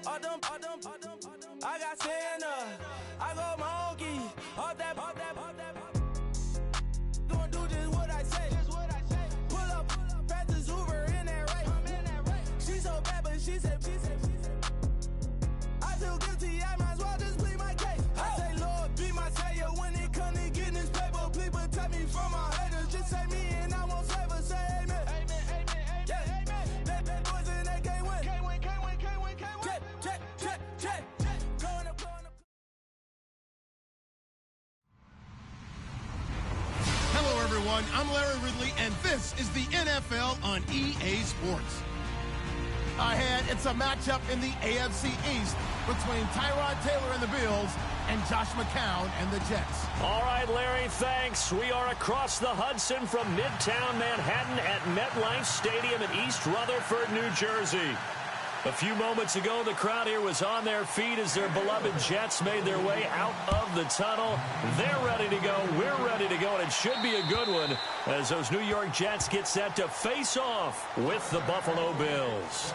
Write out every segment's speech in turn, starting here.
I got Santa, I go monkey, all that. Gonna do just what I say. Pull up, fastest Uber in that race. She so bad, but she said. I feel guilty, I might as well just plead my case. I say, Lord, be my savior when it comes to getting this paper. Please protect me from my haters. Just say me and I won't save her. Say amen. Amen. Bad boys and they can't win. Can't win. Check. Going up. Hello, everyone. I'm Larry Ridley, and this is the NFL on EA Sports. Ahead, it's a matchup in the AFC East between Tyrod Taylor and the Bills and Josh McCown and the Jets. All right, Larry, thanks. We are across the Hudson from Midtown Manhattan at MetLife Stadium in East Rutherford, New Jersey. A few moments ago, the crowd here was on their feet as their beloved Jets made their way out of the tunnel. They're ready to go. We're ready to go, and it should be a good one as those New York Jets get set to face off with the Buffalo Bills.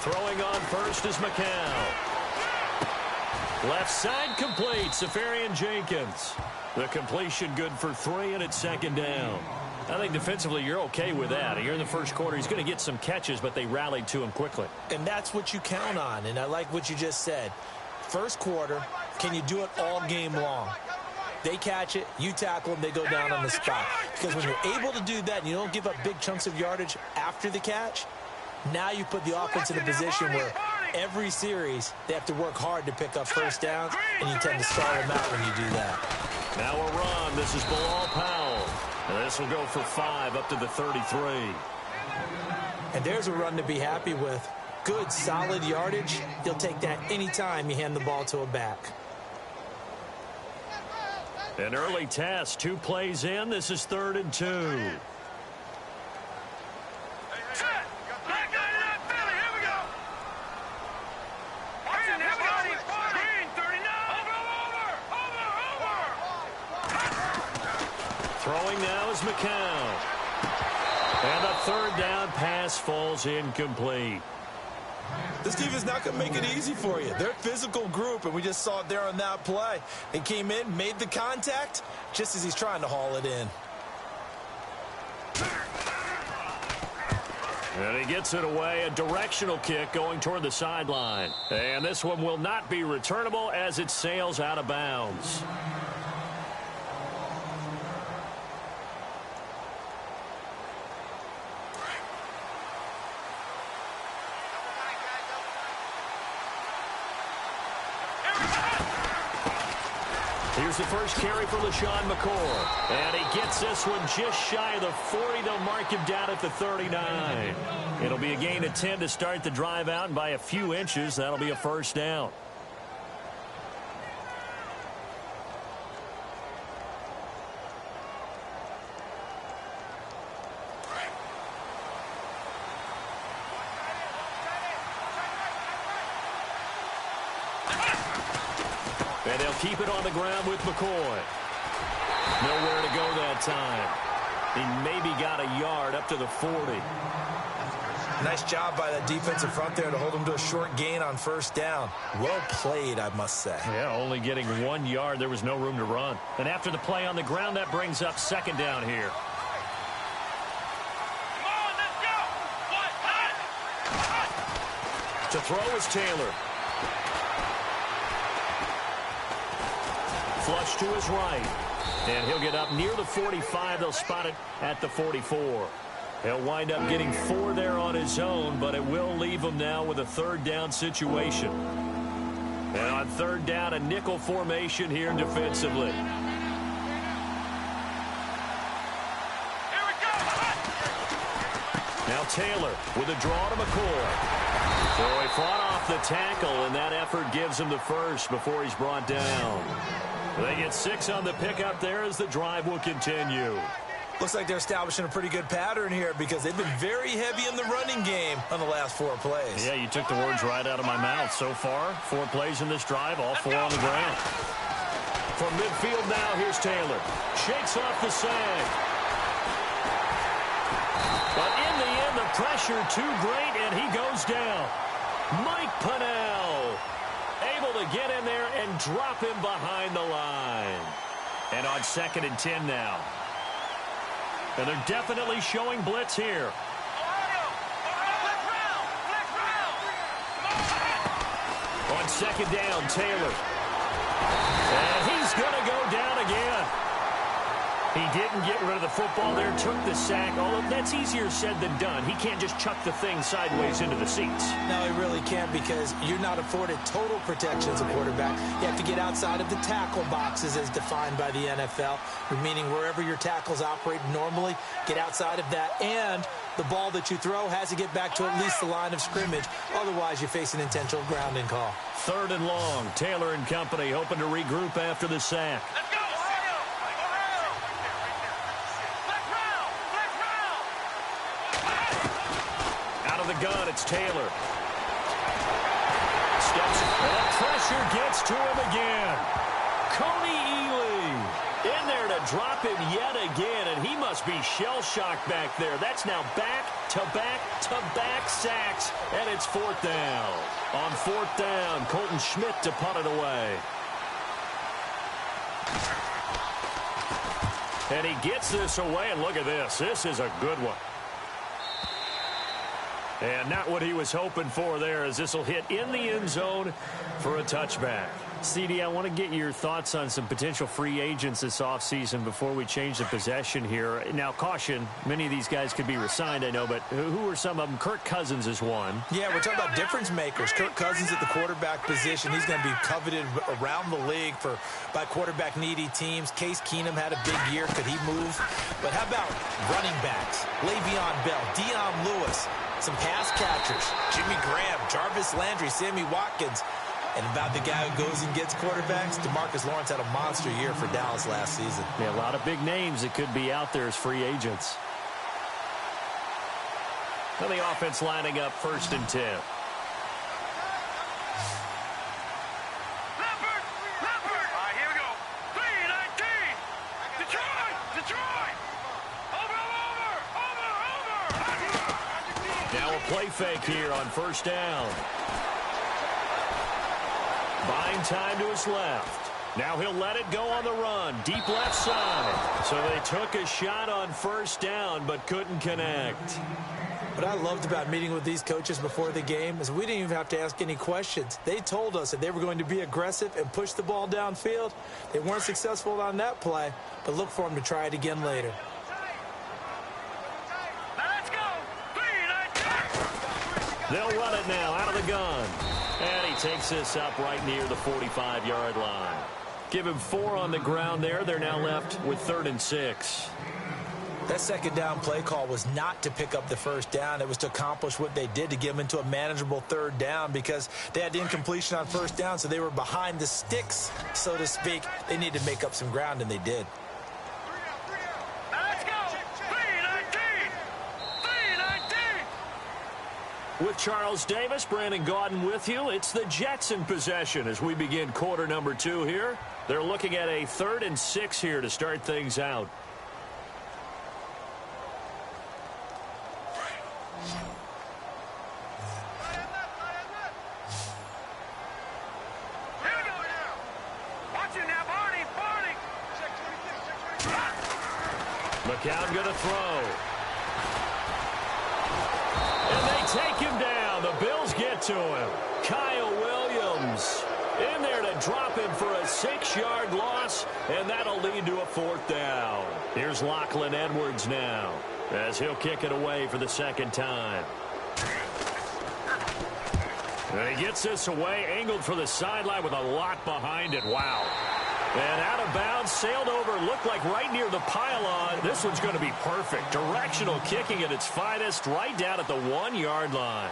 Throwing on first is McCown. Left side complete, Safarian Jenkins. The completion good for 3, and it's second down. I think defensively you're okay with that. Here in the first quarter, he's going to get some catches, but they rallied to him quickly. And that's what you count on, and I like what you just said. First quarter, can you do it all game long? They catch it, you tackle them, they go down on the spot. Because when you're able to do that and you don't give up big chunks of yardage after the catch, now you put the offense in a position where every series they have to work hard to pick up first downs, and you tend to stall them out when you do that. Now a run. This is Bilal Powell. And this will go for 5 up to the 33. And there's a run to be happy with. Good, solid yardage. He'll take that anytime you hand the ball to a back. An early test. 2 plays in. This is 3rd and 2. Throwing now is McCown. And the 3rd down pass falls incomplete. This defense not going to make it easy for you. They're a physical group, and we just saw it there on that play. They came in, made the contact, just as he's trying to haul it in. And he gets it away, a directional kick going toward the sideline. And this one will not be returnable as it sails out of bounds. Here's the first carry for LaShawn McCoy. And he gets this one just shy of the 40. They'll mark him down at the 39. It'll be a gain of 10 to start the drive out, and by a few inches, that'll be a first down. And they'll keep it on the ground with McCoy. Nowhere to go that time. He maybe got a yard up to the 40. Nice job by that defensive front there to hold him to a short gain on first down. Well played, I must say. Yeah, only getting 1 yard. There was no room to run. And after the play on the ground, that brings up second down here. Come on, let's go! To throw is Taylor. Flush to his right. And he'll get up near the 45. They'll spot it at the 44. He'll wind up getting 4 there on his own, but it will leave him now with a 3rd down situation. And on 3rd down, a nickel formation here defensively. Here we go! Now Taylor with a draw to McCoy. So he fought off the tackle, and that effort gives him the first before he's brought down. They get 6 on the pickup there as the drive will continue. Looks like they're establishing a pretty good pattern here because they've been very heavy in the running game on the last 4 plays. Yeah, you took the words right out of my mouth. So far, 4 plays in this drive, all 4 on the ground. From midfield now, here's Taylor. Shakes off the sag. But in the end, the pressure too great, and he goes down. Mike Pennell able to get in there and drop him behind the line. And on 2nd and 10 now. And they're definitely showing blitz here. On 2nd down, Taylor. And he's going to go down again. He didn't get rid of the football there, took the sack, although that's easier said than done. He can't just chuck the thing sideways into the seats. No, he really can't because you're not afforded total protection as a quarterback. You have to get outside of the tackle boxes as defined by the NFL, meaning wherever your tackles operate normally, get outside of that, and the ball that you throw has to get back to at least the line of scrimmage. Otherwise, you face an intentional grounding call. 3rd and long. Taylor and company hoping to regroup after the sack. The gun, it's Taylor. Steps, and pressure gets to him again. Coney Ely in there to drop him yet again, and he must be shell-shocked back there. That's now back-to-back-to-back sacks, and it's 4th down. On 4th down, Colton Schmidt to punt it away. And he gets this away, and look at this. This is a good one. And not what he was hoping for there, as this will hit in the end zone for a touchback. CD, I want to get your thoughts on some potential free agents this offseason before we change the possession here. Now, caution, many of these guys could be resigned, I know, but who are some of them? Kirk Cousins is one. Yeah, we're talking about difference makers. Kirk Cousins at the quarterback position. He's going to be coveted around the league by quarterback-needy teams. Case Keenum had a big year. Could he move? But how about running backs? Le'Veon Bell, Dion Lewis, some pass catchers, Jimmy Graham, Jarvis Landry, Sammy Watkins. And about the guy who goes and gets quarterbacks, DeMarcus Lawrence had a monster year for Dallas last season. Yeah, a lot of big names that could be out there as free agents. And the offense lining up 1st and 10. Now a play fake here on 1st down. Buying time to his left. Now he'll let it go on the run. Deep left side. So they took a shot on 1st down but couldn't connect. What I loved about meeting with these coaches before the game is we didn't even have to ask any questions. They told us that they were going to be aggressive and push the ball downfield. They weren't successful on that play, but look for them to try it again later. They'll run it now out of the gun. And he takes this up right near the 45-yard line. Give him 4 on the ground there. They're now left with 3rd and 6. That 2nd down play call was not to pick up the 1st down. It was to accomplish what they did, to get them into a manageable 3rd down, because they had incompletion on 1st down, so they were behind the sticks, so to speak. They needed to make up some ground, and they did. With Charles Davis, Brandon Gaudin with you. It's the Jets in possession as we begin quarter number 2 here. They're looking at a 3rd and 6 here to start things out. McCown going to throw. Take him down. The Bills get to him. Kyle Williams in there to drop him for a 6-yard loss, and that'll lead to a 4th down. Here's Lachlan Edwards now as he'll kick it away for the 2nd time. And he gets this away, angled for the sideline with a lot behind it. Wow. And out of bounds, sailed over, looked like right near the pylon. This one's going to be perfect. Directional kicking at its finest, right down at the 1-yard line.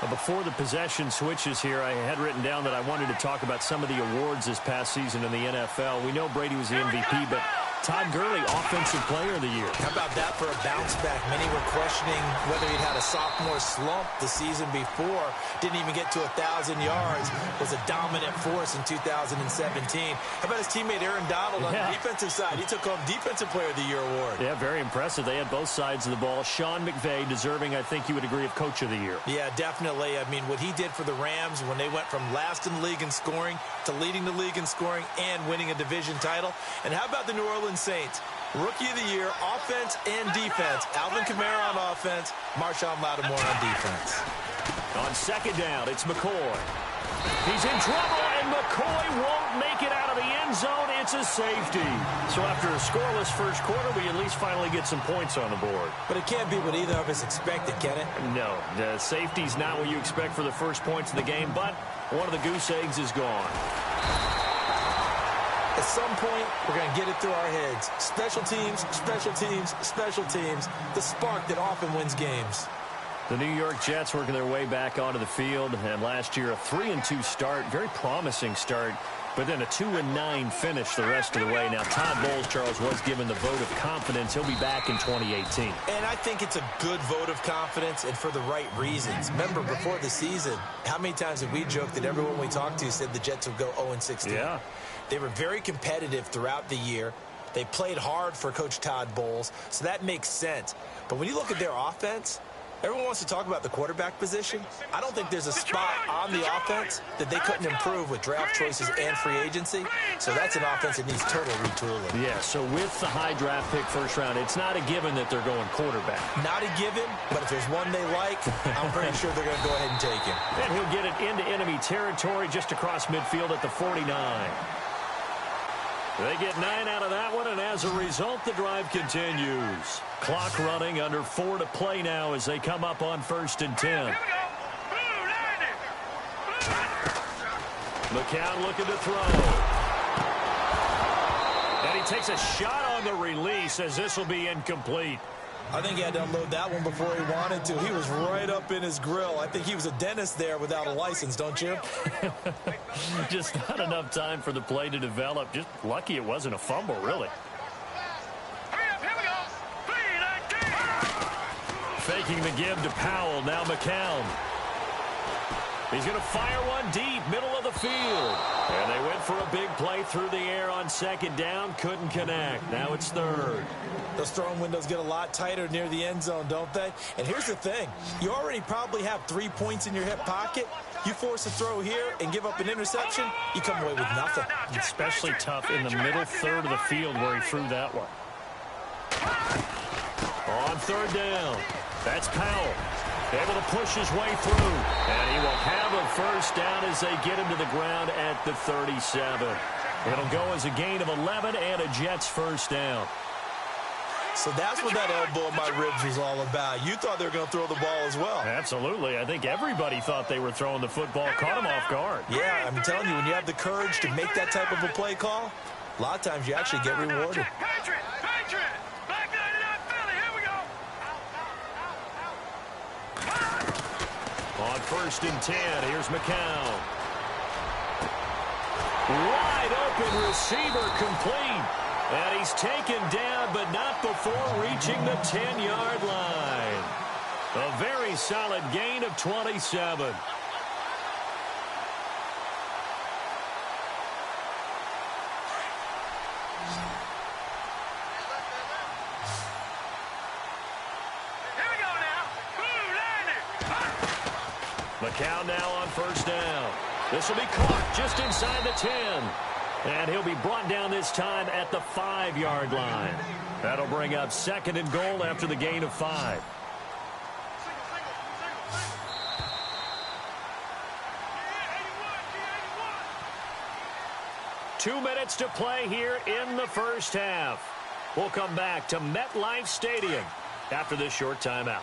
Well, before the possession switches here, I had written down that I wanted to talk about some of the awards this past season in the NFL. We know Brady was the MVP, but Todd Gurley, Offensive Player of the Year. How about that for a bounce back? Many were questioning whether he'd had a sophomore slump the season before. Didn't even get to 1,000 yards. Was a dominant force in 2017. How about his teammate Aaron Donald on the defensive side? He took home Defensive Player of the Year award. Yeah, very impressive. They had both sides of the ball. Sean McVay deserving, I think you would agree, of Coach of the Year. Yeah, definitely. I mean, what he did for the Rams when they went from last in the league in scoring to leading the league in scoring and winning a division title. And how about the New Orleans Saints? Rookie of the Year, offense and defense. Alvin Kamara on offense, Marshawn Lattimore on defense. On second down, it's McCoy. He's in trouble, and McCoy won't make it out of the end zone. It's a safety. So after a scoreless first quarter, we at least finally get some points on the board. But it can't be what either of us expected, can it? No, the safety's not what you expect for the first points of the game, but one of the goose eggs is gone. At some point, we're going to get it through our heads. Special teams, special teams, special teams. The spark that often wins games. The New York Jets working their way back onto the field. And last year, a 3-2 start. Very promising start. But then a 2-9 finish the rest of the way. Now, Todd Bowles, Charles, was given the vote of confidence. He'll be back in 2018. And I think it's a good vote of confidence and for the right reasons. Remember, before the season, how many times have we joked that everyone we talked to said the Jets would go 0-16? Yeah. They were very competitive throughout the year. They played hard for Coach Todd Bowles, so that makes sense. But when you look at their offense, everyone wants to talk about the quarterback position. I don't think there's a spot on the offense that they couldn't improve with draft choices and free agency. So that's an offense that needs total retooling. Yeah, so with the high draft pick first round, it's not a given that they're going quarterback. Not a given, but if there's one they like, I'm pretty sure they're going to go ahead and take him. And he'll get it into enemy territory just across midfield at the 49. They get 9 out of that one, and as a result, the drive continues. Clock running, under 4 to play now as they come up on 1st and 10. McCown looking to throw. And he takes a shot on the release as this will be incomplete. I think he had to unload that one before he wanted to. He was right up in his grill. I think he was a dentist there without a license, don't you? Just not enough time for the play to develop. Just lucky it wasn't a fumble, really. Faking the give to Powell. Now McCown. He's going to fire one deep, middle of the field. And they went for a big play through the air on second down. Couldn't connect. Now it's 3rd. Those throwing windows get a lot tighter near the end zone, don't they? And here's the thing. You already probably have 3 points in your hip pocket. You force a throw here and give up an interception, you come away with nothing. Especially tough in the middle third of the field where he threw that one. On 3rd down. That's Powell. Able to push his way through. And he will have a first down as they get him to the ground at the 37. It'll go as a gain of 11 and a Jets first down. So that's what that elbow in my ribs was all about. You thought they were going to throw the ball as well. Absolutely. I think everybody thought they were throwing the football. Caught him off guard. Yeah, I'm telling you, when you have the courage to make that type of a play call, a lot of times you actually get rewarded. Patriot! Black 99 Philly, here we go! On 1st and 10, here's McCown. Wide open receiver complete. And he's taken down, but not before reaching the 10-yard line. A very solid gain of 27. McCown now on 1st down. This will be caught just inside the 10. And he'll be brought down this time at the 5-yard line. That'll bring up 2nd and goal after the gain of 5. Two minutes to play here in the first half. We'll come back to MetLife Stadium after this short timeout.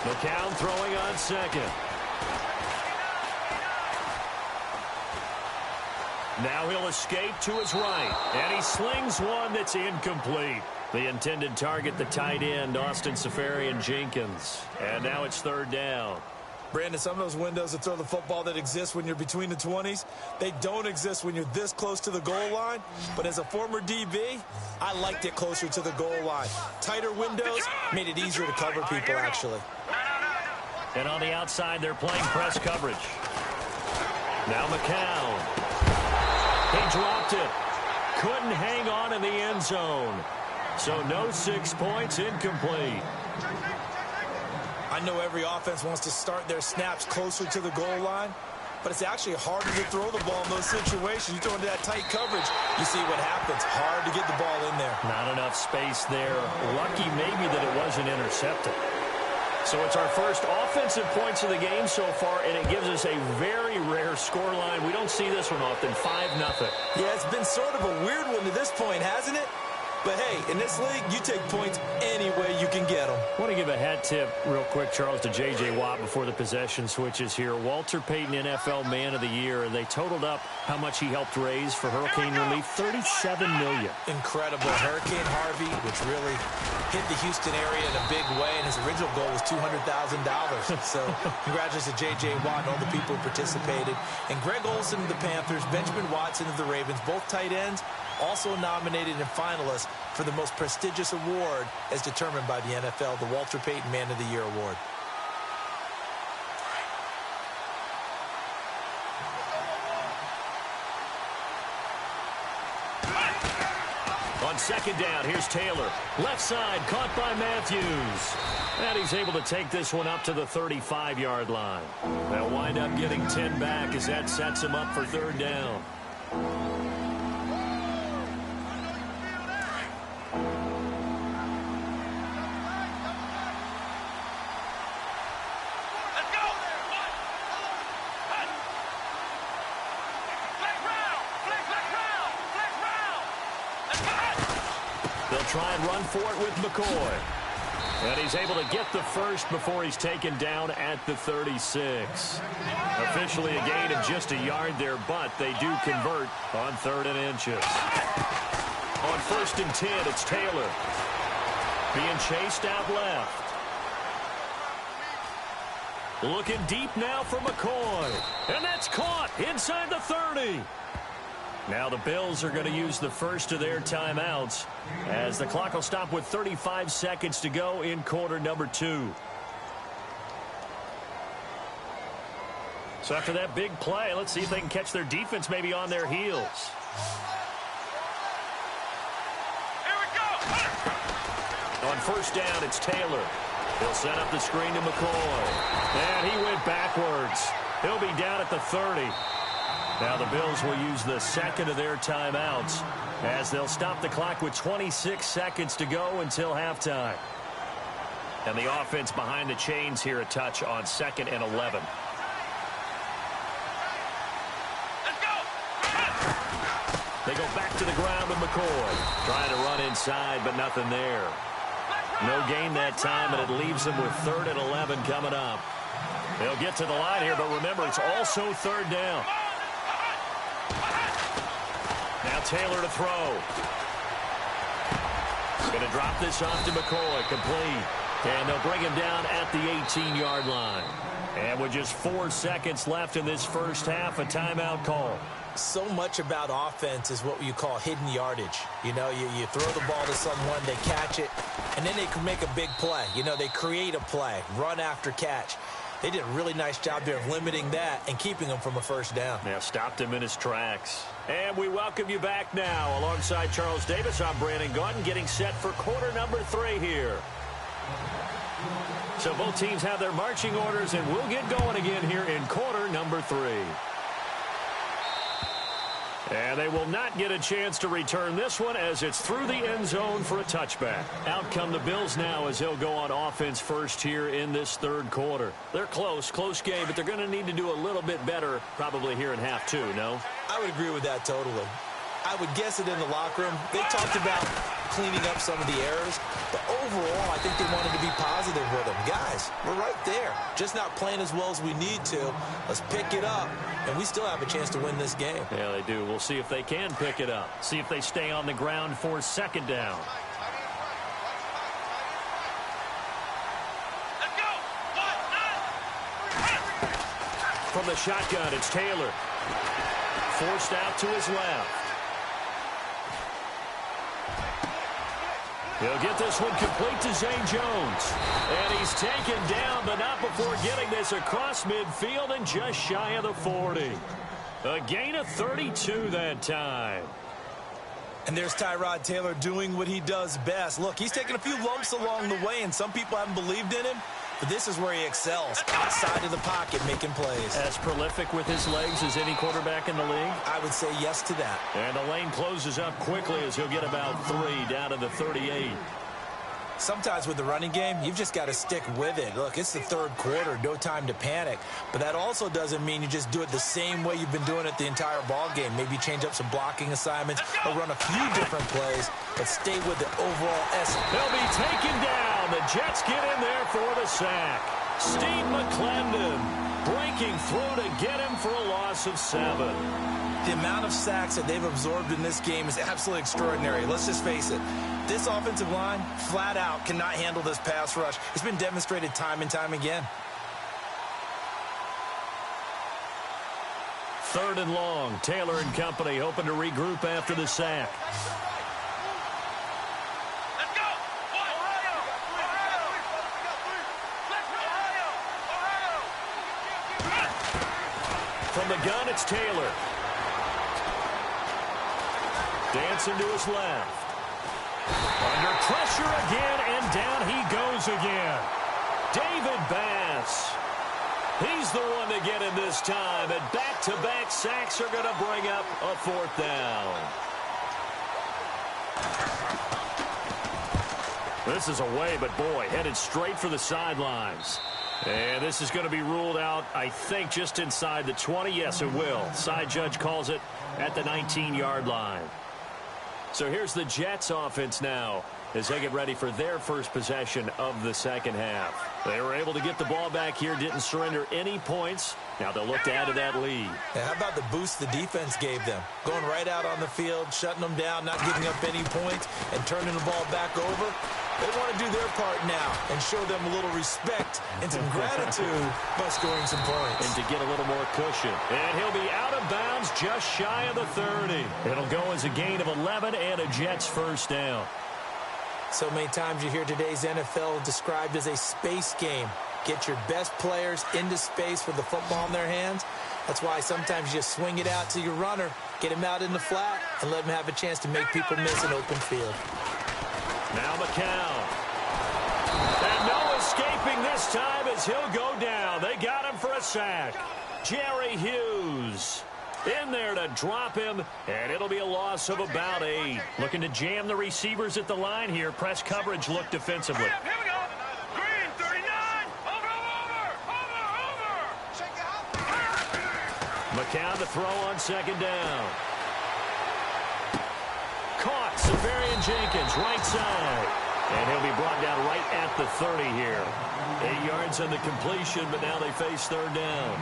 McCown throwing on 2nd. Now he'll escape to his right. And he slings one that's incomplete. The intended target, the tight end, Austin Seferian-Jenkins. And now it's 3rd down. Brandon, some of those windows to throw the football that exist when you're between the 20s, they don't exist when you're this close to the goal line. But as a former DB, I liked it closer to the goal line. Tighter windows made it easier to cover people, actually. And on the outside, they're playing press coverage. Now McCown. He dropped it. Couldn't hang on in the end zone. So no 6 points, incomplete. I know every offense wants to start their snaps closer to the goal line, but it's actually harder to throw the ball in those situations. You throw into that tight coverage, you see what happens. Hard to get the ball in there. Not enough space there. Lucky maybe that it wasn't intercepted. So it's our first offensive points of the game so far, and it gives us a very rare scoreline. We don't see this one often, 5-0. Yeah, it's been sort of a weird one to this point, hasn't it? But, hey, in this league, you take points any way you can get them. I want to give a hat tip real quick, Charles, to J.J. Watt before the possession switches here. Walter Payton, NFL Man of the Year, and they totaled up how much he helped raise for hurricane relief, $37 million. Incredible. Hurricane Harvey, which really hit the Houston area in a big way, and his original goal was $200,000. So congratulations to J.J. Watt and all the people who participated. And Greg Olsen of the Panthers, Benjamin Watson of the Ravens, both tight ends, also nominated and finalists for the most prestigious award as determined by the NFL, the Walter Payton Man of the Year Award. On second down, here's Taylor. Left side, caught by Matthews. And he's able to take this one up to the 35-yard line. They'll wind up getting 10 back as that sets him up for third down. Try and run for it with McCoy. And he's able to get the first before he's taken down at the 36. Officially a gain of just a yard there, but they do convert on 3rd and inches. On 1st and 10, it's Taylor. Being chased out left. Looking deep now for McCoy. And that's caught inside the 30. Now the Bills are going to use the first of their timeouts as the clock will stop with 35 seconds to go in quarter number 2. So after that big play, let's see if they can catch their defense maybe on their heels. Here we go. On 1st down, it's Taylor. He'll set up the screen to McCoy. And he went backwards. He'll be down at the 30. Now the Bills will use the second of their timeouts as they'll stop the clock with 26 seconds to go until halftime. And the offense behind the chains here a touch on 2nd and 11. Let's go. They go back to the ground with McCoy. Trying to run inside, but nothing there. No gain that time, and it leaves them with 3rd and 11 coming up. They'll get to the line here, but remember, it's also 3rd down. Now Taylor to throw. Going to drop this off to McCoy. Complete. And they'll bring him down at the 18-yard line. And with just 4 seconds left in this first half, a timeout call. So much about offense is what you call hidden yardage. You know, you throw the ball to someone, they catch it, and then they can make a big play. You know, they create a play, run after catch. They did a really nice job there of limiting that and keeping him from a first down. Yeah, stopped him in his tracks. And we welcome you back now. Alongside Charles Davis, I'm Brandon Gaudin, getting set for quarter number 3 here. So both teams have their marching orders, and we'll get going again here in quarter number 3. And they will not get a chance to return this one as it's through the end zone for a touchback. Out come the Bills now as they'll go on offense first here in this 3rd quarter. They're close game, but they're going to need to do a little bit better probably here in half 2, no? I would agree with that totally. I would guess it in the locker room. They talked about cleaning up some of the errors, but overall, I think they wanted to be positive with them. Guys, we're right there. Just not playing as well as we need to. Let's pick it up, and we still have a chance to win this game. Yeah, they do. We'll see if they can pick it up. See if they stay on the ground for 2nd down. Let's go. 1, 9. from the shotgun, it's Taylor. Forced out to his left. He'll get this one complete to Zane Jones. And he's taken down, but not before getting this across midfield and just shy of the 40. A gain of 32 that time. And there's Tyrod Taylor doing what he does best. Look, he's taken a few lumps along the way, and some people haven't believed in him. But this is where he excels, outside of the pocket, making plays. As prolific with his legs as any quarterback in the league? I would say yes to that. And the lane closes up quickly as he'll get about 3 down to the 38. Sometimes with the running game, you've just got to stick with it. Look, it's the third quarter, no time to panic. But that also doesn't mean you just do it the same way you've been doing it the entire ball game. Maybe change up some blocking assignments or run a few different plays, but stay with the overall essence. They'll be taken down. The Jets get in there for the sack. Steve McClendon breaking through to get him for a loss of 7. The amount of sacks that they've absorbed in this game is absolutely extraordinary. Let's just face it. This offensive line, flat out, cannot handle this pass rush. It's been demonstrated time and time again. 3rd and long. Taylor and company hoping to regroup after the sack. Let's go! Ohio! Ohio! Let's go, Ohio! From the gun, it's Taylor. Dancing to his left. Under pressure again, and down he goes again. David Bass. He's the one to get him this time, and back-to-back sacks are going to bring up a 4th down. This is away, but boy, headed straight for the sidelines. And this is going to be ruled out, I think, just inside the 20. Yes, it will. Side judge calls it at the 19-yard line. So here's the Jets offense now as they get ready for their first possession of the second half. They were able to get the ball back here, didn't surrender any points. Now they'll look to add to that lead. And how about the boost the defense gave them? Going right out on the field, shutting them down, not giving up any points, and turning the ball back over. They want to do their part now and show them a little respect and some gratitude by scoring some points. And to get a little more cushion. And he'll be out of bounds just shy of the 30. It'll go as a gain of 11 and a Jets first down. So many times you hear today's NFL described as a space game. Get your best players into space with the football in their hands. That's why sometimes you just swing it out to your runner, get him out in the flat, and let him have a chance to make people miss an open field. Now McCown. And no escaping this time as he'll go down. They got him for a sack. Jerry Hughes in there to drop him, and it'll be a loss of about 8. Looking to jam the receivers at the line here. Press coverage look defensively. Here we go. Green, 39. Over. McCown to throw on 2nd down. Caught. Severian Jenkins, right side. And he'll be brought down right at the 30 here. 8 yards on the completion, but now they face 3rd down.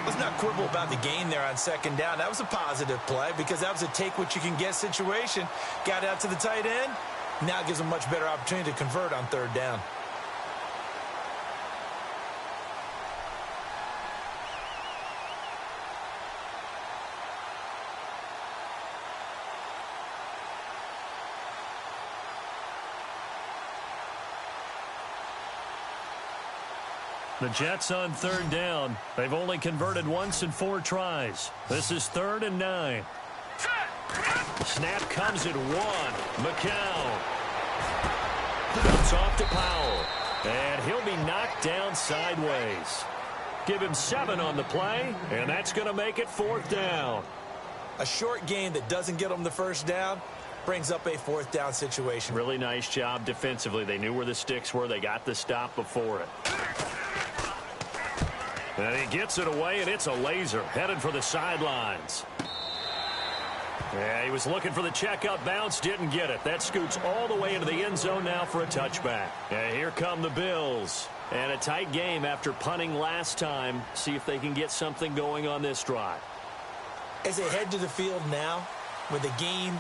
Let's not quibble about the gain there on 2nd down. That was a positive play because that was a take-what-you-can-get situation. Got out to the tight end. Now it gives them a much better opportunity to convert on 3rd down. The Jets on 3rd down. They've only converted once in 4 tries. This is 3rd and 9. Snap comes at 1. McCown. Dumps off to Powell. And he'll be knocked down sideways. Give him 7 on the play, and that's going to make it 4th down. A short gain that doesn't get them the 1st down brings up a 4th down situation. Really nice job defensively. They knew where the sticks were. They got the stop before it. And he gets it away, and it's a laser headed for the sidelines. Yeah, he was looking for the checkup bounce, didn't get it. That scoots all the way into the end zone now for a touchback. And here come the Bills. And a tight game after punting last time. See if they can get something going on this drive. As they head to the field now, with the game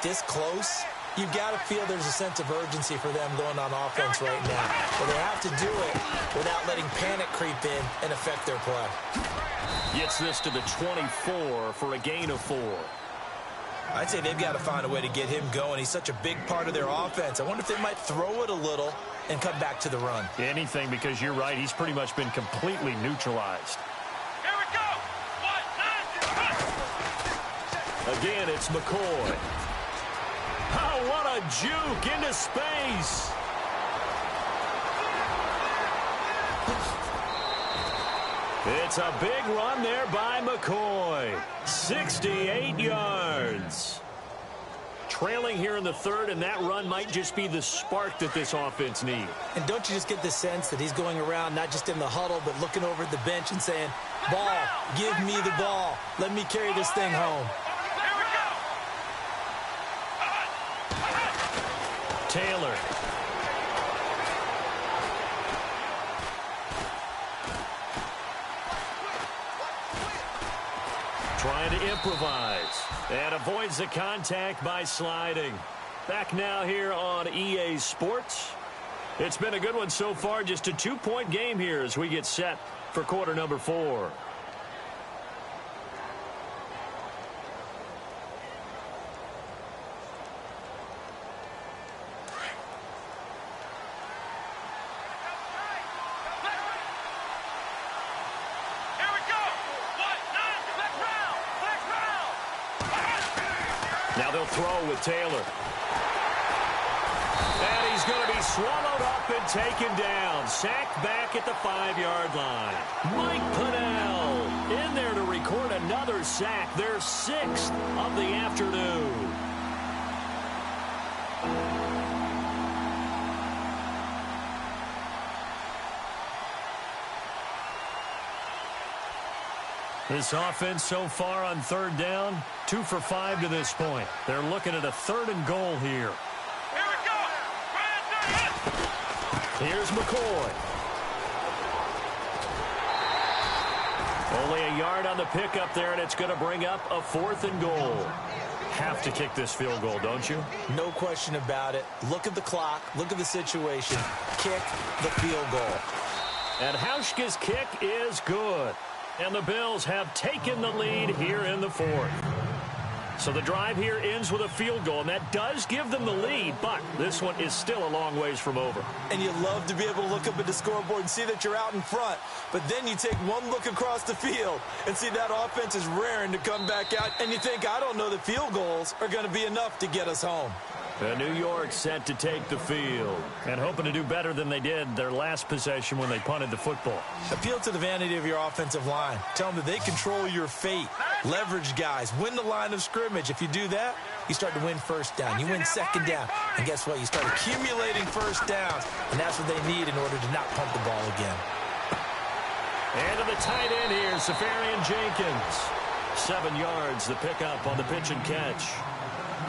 this close, You've got to feel there's a sense of urgency for them going on offense right now. But they have to do it without letting panic creep in and affect their play. Gets this to the 24 for a gain of 4. I'd say they've got to find a way to get him going. He's such a big part of their offense. I wonder if they might throw it a little and come back to the run. Anything, because you're right. He's pretty much been completely neutralized. Here we go. 1, 9, Again, it's McCoy. Oh, what a juke into space. It's a big run there by McCoy. 68 yards. Trailing here in the third, and that run might just be the spark that this offense needs. And don't you just get the sense that he's going around not just in the huddle, but looking over at the bench and saying, ball, give me the ball. Let me carry this thing home. Taylor. Trying to improvise and avoids the contact by sliding. Back now here on EA Sports. It's been a good one so far. Just a 2-point game here as we get set for quarter number 4. Now they'll throw with Taylor. And he's going to be swallowed up and taken down. Sacked back at the 5-yard line. Mike Pennell in there to record another sack. Their 6th of the afternoon. This offense so far on third down, 2 for 5 to this point. They're looking at a 3rd and goal here. Here we go. Here's McCoy. Only a yard on the pickup there, and it's going to bring up a 4th and goal. Have to kick this field goal, don't you? No question about it. Look at the clock. Look at the situation. Kick the field goal. And Hauschka's kick is good. And the Bills have taken the lead here in the 4th. So the drive here ends with a field goal, and that does give them the lead, but this one is still a long ways from over. And you love to be able to look up at the scoreboard and see that you're out in front, but then you take one look across the field and see that offense is raring to come back out, and you think, I don't know that field goals are going to be enough to get us home. New York set to take the field and hoping to do better than they did their last possession when they punted the football. Appeal to the vanity of your offensive line. Tell them that they control your fate. Leverage guys. Win the line of scrimmage. If you do that, you start to win first down. You win second down. And guess what? You start accumulating first downs. And that's what they need in order to not punt the ball again. And to the tight end here, Safarian Jenkins. 7 yards, the pickup on the pitch and catch.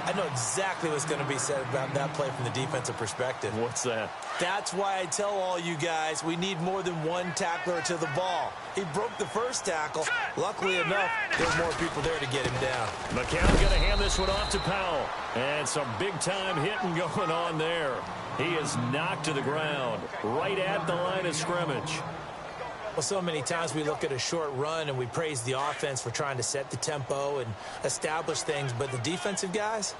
I know exactly what's going to be said about that play from the defensive perspective. What's that? That's why I tell all you guys we need more than one tackler to the ball. He broke the first tackle. Luckily enough, there's more people there to get him down. McCown's going to hand this one off to Powell. And some big-time hitting going on there. He is knocked to the ground right at the line of scrimmage. Well, so many times we look at a short run and we praise the offense for trying to set the tempo and establish things, but the defensive guys,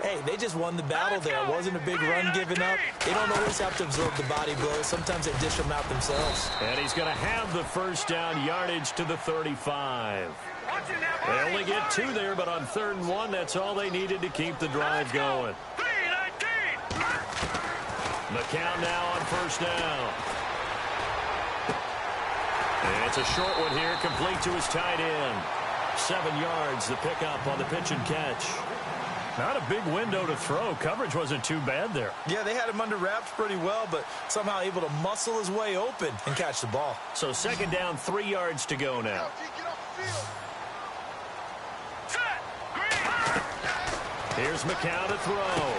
hey, they just won the battle there. It wasn't a big run given up. They don't always have to absorb the body blows. Sometimes they dish them out themselves. And he's going to have the first down yardage to the 35. They only get 2 there, but on 3rd and 1, that's all they needed to keep the drive going. McCown now on first down. And it's a short one here, complete to his tight end. 7 yards, the pickup on the pitch and catch. Not a big window to throw. Coverage wasn't too bad there. Yeah, they had him under wraps pretty well, but somehow able to muscle his way open and catch the ball. So 2nd down, 3 yards to go now. Here's McCown to throw.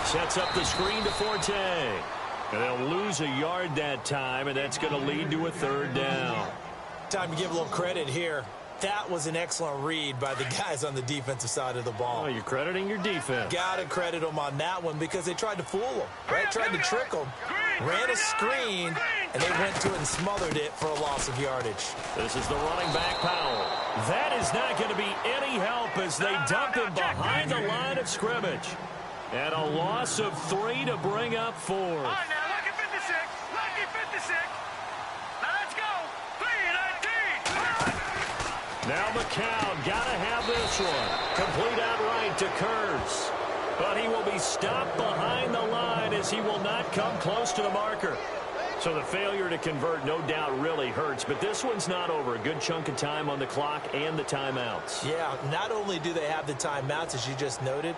Sets up the screen to Forte. And they'll lose a yard that time, and that's going to lead to a 3rd down. Time to give a little credit here. That was an excellent read by the guys on the defensive side of the ball. Oh, you're crediting your defense. Got to credit them on that one because they tried to fool them, right? Tried to trick them. Ran a screen, and they went to it and smothered it for a loss of yardage. This is the running back, Powell. That is not going to be any help as they dump him behind the line of scrimmage. And a loss of 3 to bring up 4. All right, now, lucky 56. Lucky 56. Now, let's go. 3-19. Now McCown got to have this one. Complete outright to Kurtz. But he will be stopped behind the line as he will not come close to the marker. So the failure to convert no doubt really hurts. But this one's not over. A good chunk of time on the clock and the timeouts. Yeah, not only do they have the timeouts, as you just noted,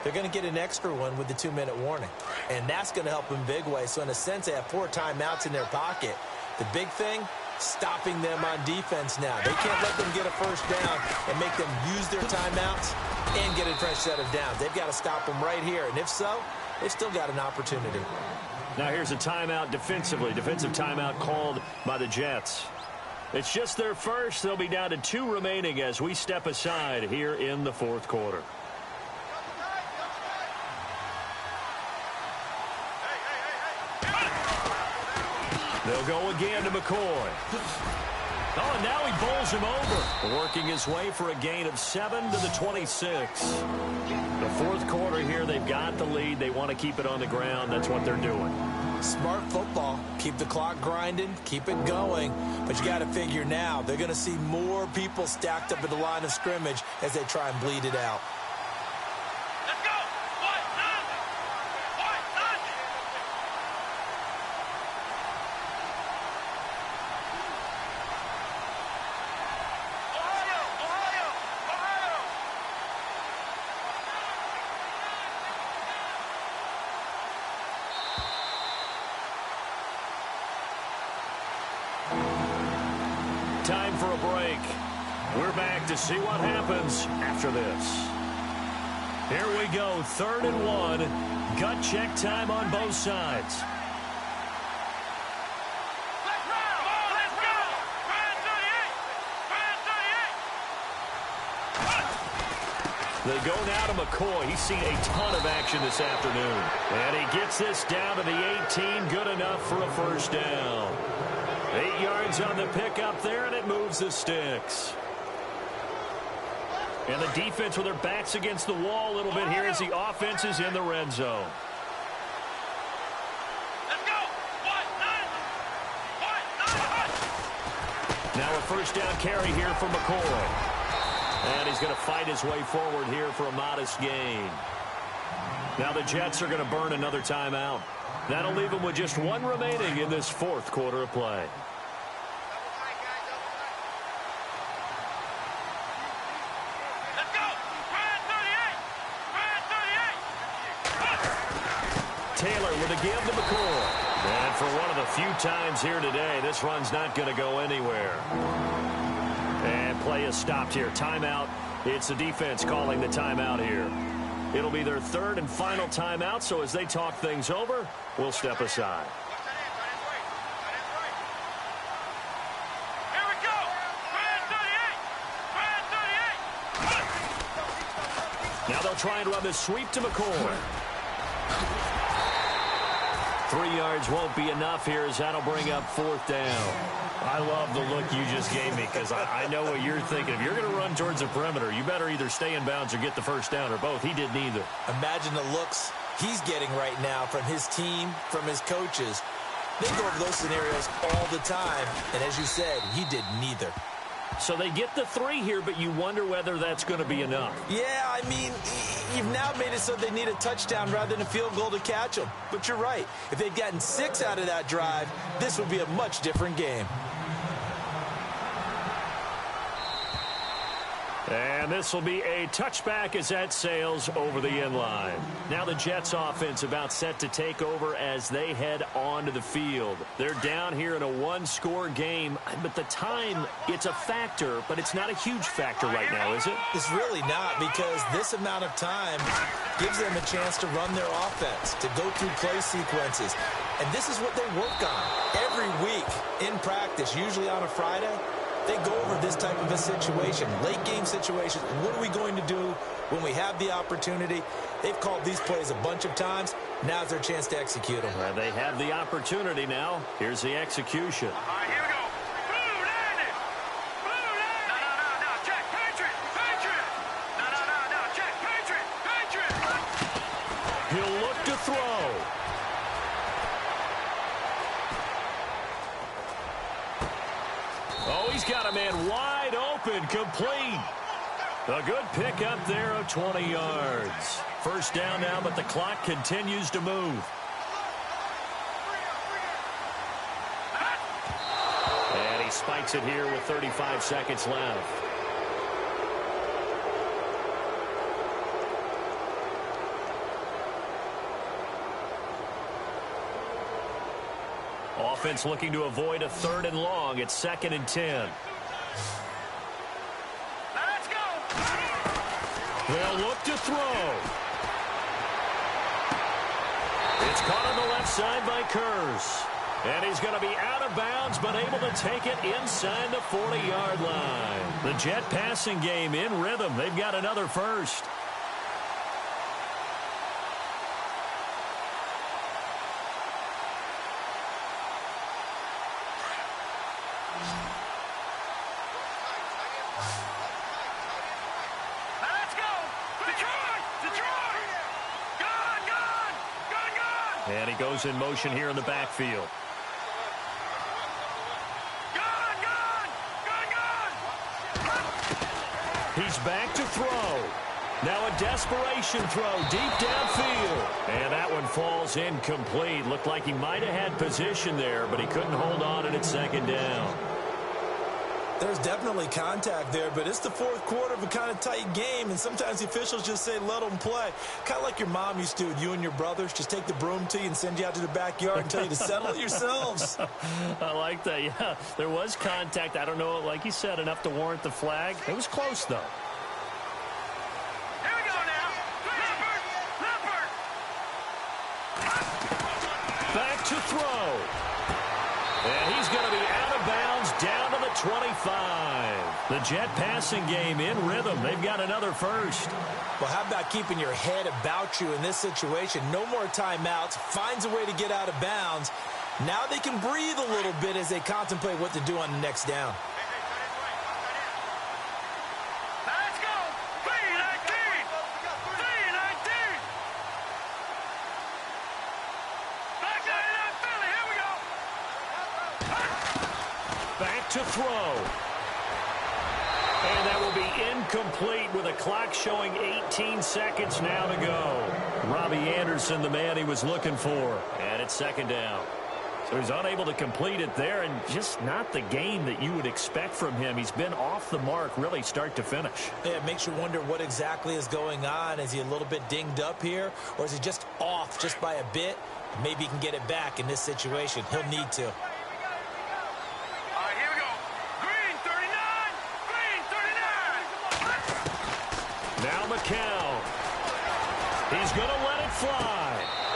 they're going to get an extra one with the 2-minute warning. And that's going to help in big way. So in a sense, they have 4 timeouts in their pocket. The big thing, stopping them on defense now. They can't let them get a first down and make them use their timeouts and get a fresh set of downs. They've got to stop them right here. And if so, they've still got an opportunity. Now here's a timeout defensively. Defensive timeout called by the Jets. It's just their first. They'll be down to 2 remaining as we step aside here in the 4th quarter. They'll go again to McCoy. Oh, and now he bowls him over. Working his way for a gain of 7 to the 26. The 4th quarter here, they've got the lead. They want to keep it on the ground. That's what they're doing. Smart football. Keep the clock grinding. Keep it going. But you got to figure now, they're going to see more people stacked up at the line of scrimmage as they try and bleed it out. Let's go. Ohio. Time for a break. We're back to see what happens after this. Here we go, 3rd and 1. Gut check time on both sides. Let's go. Ryan 38. They go now to McCoy. He's seen a ton of action this afternoon. And he gets this down to the 18. Good enough for a first down. 8 yards on the pickup there, and it moves the sticks. And the defense with their backs against the wall a little bit here as the offense is in the red zone. Let's go. Now a first down carry here for McCoy. And he's going to fight his way forward here for a modest gain. Now the Jets are going to burn another timeout. That'll leave them with just 1 remaining in this 4th quarter of play. Let's go. Ryan 38. Taylor with a give to McCoy. And for one of the few times here today, this run's not going to go anywhere. And play is stopped here. Timeout. It's the defense calling the timeout here. It'll be their 3rd and final timeout, so as they talk things over, we'll step aside. Here we go. Ryan 38. Now they'll try and run this sweep to McCoy. 3 yards won't be enough here as that'll bring up 4th down. I love the look you just gave me because I know what you're thinking. If you're going to run towards the perimeter, you better either stay in bounds or get the first down or both. He did neither. Imagine the looks he's getting right now from his team, from his coaches. They go over those scenarios all the time, and as you said, he did neither. So they get the 3 here, but you wonder whether that's going to be enough. Yeah, I mean, you've now made it so they need a touchdown rather than a field goal to catch them. But you're right. If they'd gotten 6 out of that drive, this would be a much different game. And this will be a touchback as that sails over the end line. Now the Jets offense about set to take over as they head onto the field. They're down here in a 1-score game, but the time, it's a factor, but it's not a huge factor right now, is it? It's really not, because this amount of time gives them a chance to run their offense, to go through play sequences. And this is what they work on every week in practice, usually on a Friday. They go over this type of a situation, late game situations. What are we going to do when we have the opportunity? They've called these plays a bunch of times. Now's their chance to execute them. Well, they have the opportunity now. Here's the execution. All right, here we go. Blue landed. Blue landed. No. Check. Patriot. No. Check. Patriot. He'll look to throw. Oh, he's got a man wide open, complete. A good pickup there of 20 yards. First down now, but the clock continues to move. And he spikes it here with 35 seconds left. Offense looking to avoid a 3rd and long. It's 2nd and 10. Let's go. They'll look to throw. It's caught on the left side by Kurz. And he's going to be out of bounds, but able to take it inside the 40-yard line. The Jet passing game in rhythm. They've got another first. And he goes in motion here in the backfield. He's back to throw. Now a desperation throw deep downfield. And that one falls incomplete. Looked like he might have had position there, but he couldn't hold on and it's 2nd down. There's definitely contact there, but it's the 4th quarter of a kind of tight game, and sometimes the officials just say, let them play. Kind of like your mom used to, you and your brothers, just take the broom to you and send you out to the backyard and tell you to settle it yourselves. I like that, yeah. There was contact. I don't know, like you said, enough to warrant the flag. It was close, though. Here we go now. Leopard. Back to throw. And he's going to be out of bounds down to the 25. The Jet passing game in rhythm. They've got another first. Well, how about keeping your head about you in this situation? No more timeouts. Finds a way to get out of bounds. Now they can breathe a little bit as they contemplate what to do on the next down. Let's go. 319. Back 99 Philly. Here we go. Back to throw. And that will be incomplete with a clock showing 18 seconds now to go. Robbie Anderson, the man he was looking for. And it's 2nd down. So he's unable to complete it there, and just not the game that you would expect from him. He's been off the mark really start to finish. Yeah, it makes you wonder what exactly is going on. Is he a little bit dinged up here, or is he just off just by a bit? Maybe he can get it back in this situation. He'll need to. Now McCown. He's going to let it fly.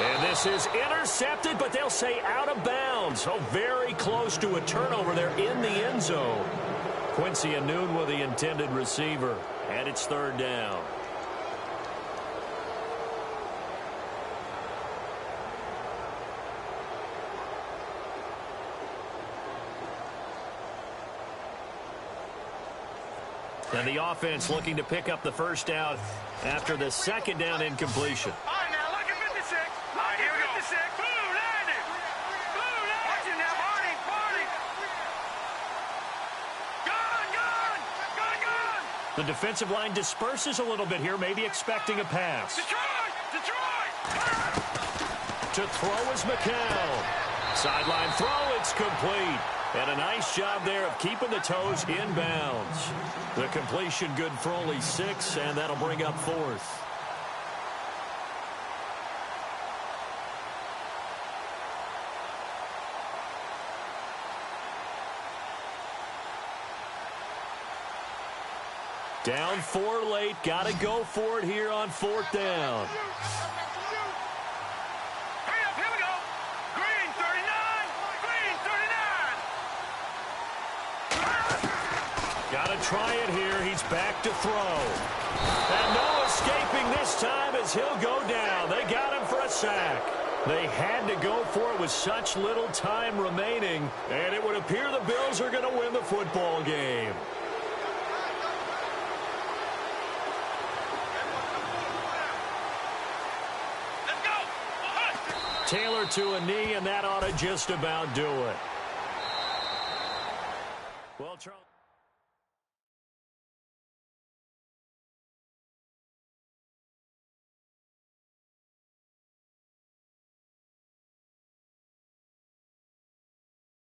And this is intercepted, but they'll say out of bounds. So very close to a turnover there in the end zone. Quincy Anoon with the intended receiver. And it's 3rd down. And the offense looking to pick up the first down after the 2nd down incompletion. All right, now, look at 56. All right, here we go. 56. Blue landed. Watch it now, Barney. Gone. The defensive line disperses a little bit here, maybe expecting a pass. Detroit. To throw is McCown. Sideline throw, it's complete. And a nice job there of keeping the toes inbounds. The completion good for only 6, and that'll bring up 4th. Down 4 late, got to go for it here on 4th down. Here we go. Green 39. to try it here. He's back to throw. And no escaping this time as he'll go down. They got him for a sack. They had to go for it with such little time remaining, and it would appear the Bills are going to win the football game. Taylor to a knee, and that ought to just about do it. Well, Charles.